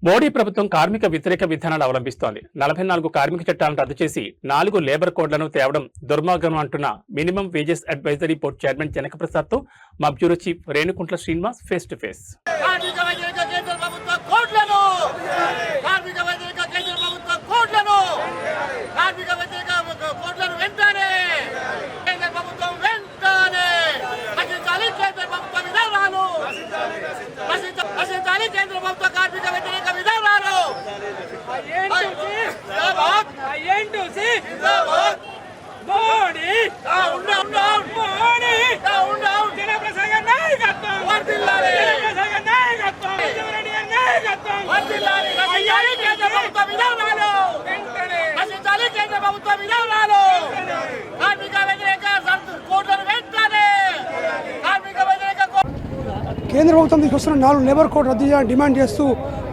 మోడీ ప్రభుత్వం కార్మిక వ్యతిరేక విధానాలు అవలంబిస్తోంది. 44 కార్మిక చట్టాలను రద్దు చేసి 4 లేబర్ కోడ్లను తేవడం దుర్మార్గం అంటున్న minimum wages advisory board chairman Janaka Prasad తో మా bureau chief Renukuntla Srinivas face to face. కేంద్ర ప్రభుత్వం తీసుకొస్తున్న 4 లేబర్ కోడ్ రద్దు చేయాలని డిమాండ్ చేస్తూ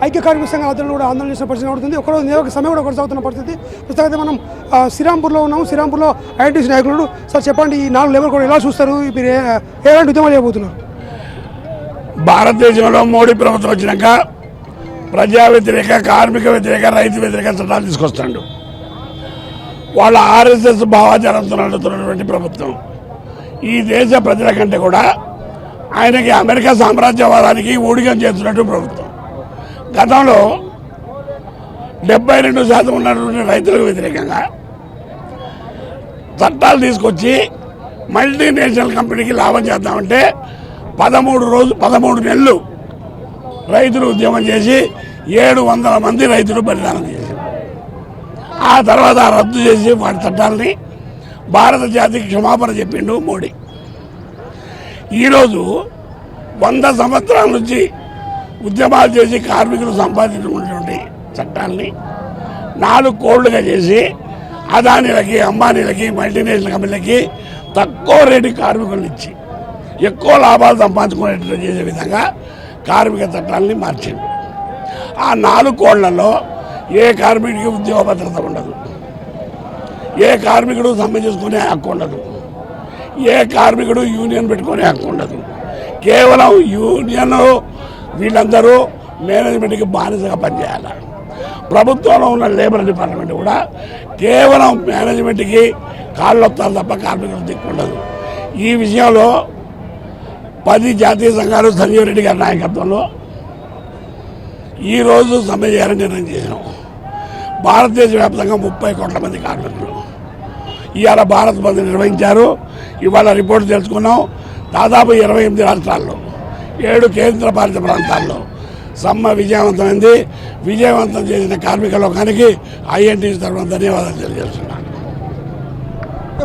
ఐక్య కార్మిక సంఘాల ఆధ్వర్యంలో కూడా ఆందోళన చేసిన పరిస్థితి అవుతుంది. ఒకరోజు నియోజక సమయం కూడా కొనసాగుతున్న పరిస్థితి. ప్రస్తుతం మనం శ్రీరాంపూర్లో ఉన్నాము. శ్రీరాంపూర్లో ఐఎన్టీసీ నాయకులు సార్ చెప్పండి, ఈ 4 లేబర్ కోడ్ ఎలా చూస్తారు, మీరు ఎలాంటి ఉద్యమాలు చేయబోతున్నారు? భారతదేశంలో మోడీ ప్రభుత్వం వచ్చినాక ప్రజా వ్యతిరేక, కార్మిక వ్యతిరేక, రైతు వ్యతిరేక చట్టాలు తీసుకొస్తాడు. వాళ్ళ ఆర్ఎస్ఎస్ భావాచారంతో నడుతున్నటువంటి ప్రభుత్వం ఈ దేశ ప్రజల కంటే కూడా ఆయనకి అమెరికా సామ్రాజ్యవాదానికి ఊడిగం చేస్తున్నట్టు ప్రభుత్వం. గతంలో 72% ఉన్నటువంటి రైతులకు వ్యతిరేకంగా చట్టాలు తీసుకొచ్చి మల్టీనేషనల్ కంపెనీకి లాభం చేద్దామంటే 13 నెలలు రైతులు ఉద్యమం చేసి 700 మంది రైతులు బలిదానం చేశారు. ఆ తర్వాత రద్దు చేసి వాటి చట్టాలని భారత జాతికి క్షమాపణ చెప్పిండు మోడీ. ఈరోజు 100 సంవత్సరాల నుంచి ఉద్యమాలు చేసి కార్మికులు సంపాదించుకున్నటువంటి చట్టాలని 4 కోడ్లుగా చేసి అదానీలకి, అంబానీలకి, మల్టీనేషనల్ కంపెనీలకి తక్కువ రేటు కార్మికులను ఇచ్చి ఎక్కువ లాభాలు సంపాదించుకునేట్లు చేసే విధంగా కార్మిక చట్టాలని మార్చింది. ఆ 4 కోడ్లలో ఏ కార్మికుడికి ఉద్యోగ భద్రత ఉండదు, ఏ కార్మికుడు సమ్మె చేసుకునే హక్కు ఉండదు, ఏ కార్మికుడు యూనియన్ పెట్టుకునే హక్కు ఉండదు. కేవలం యూనియన్ వీళ్ళందరూ మేనేజ్మెంట్కి బానిసగా పనిచేయాలి. ప్రభుత్వంలో ఉన్న లేబర్ డిపార్ట్మెంట్ కూడా కేవలం మేనేజ్మెంట్కి కాళ్ళొత్తాలు తప్ప కార్మికులు దిక్కుండదు. ఈ విషయంలో 10 జాతీయ సంఘాలు సంజీవ్ రెడ్డి గారి నాయకత్వంలో ఈరోజు సమ్మె చేయాలని నిర్ణయం చేసినాం. భారతదేశ వ్యాప్తంగా 30 కోట్ల మంది కార్మికులు ఇవాళ భారత్ బంద్ నిర్వహించారు. ఇవాళ రిపోర్టు తెలుసుకున్నాం. దాదాపు 28 రాష్ట్రాల్లో 7 కేంద్ర పాలిత ప్రాంతాల్లో సమ్మె విజయవంతమైంది. విజయవంతం చేసిన కార్మిక లోకానికి ఐఎన్టీసీ తరఫున ధన్యవాదాలు తెలియజేస్తున్నాను.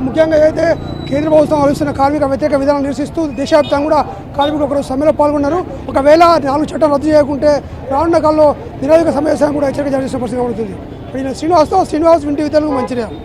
ముఖ్యంగా అయితే కేంద్ర ప్రభుత్వం ఆలోచిస్తున్న కార్మిక వ్యతిరేక విధానాలు నిరసిస్తూ దేశవ్యాప్తంగా కూడా కార్మికులు ఒకరోజు సమ్మెలో పాల్గొన్నారు. ఒకవేళ 4 చట్టాలు రద్దు చేయకుంటే రానున్న కాలంలో నిరోధక సమావేశాన్ని కూడా హెచ్చరిక జారీ చేసిన పరిస్థితి పడుతుంది. శ్రీనివాస్, వింటి తెలుగు, మంచిర్యాల.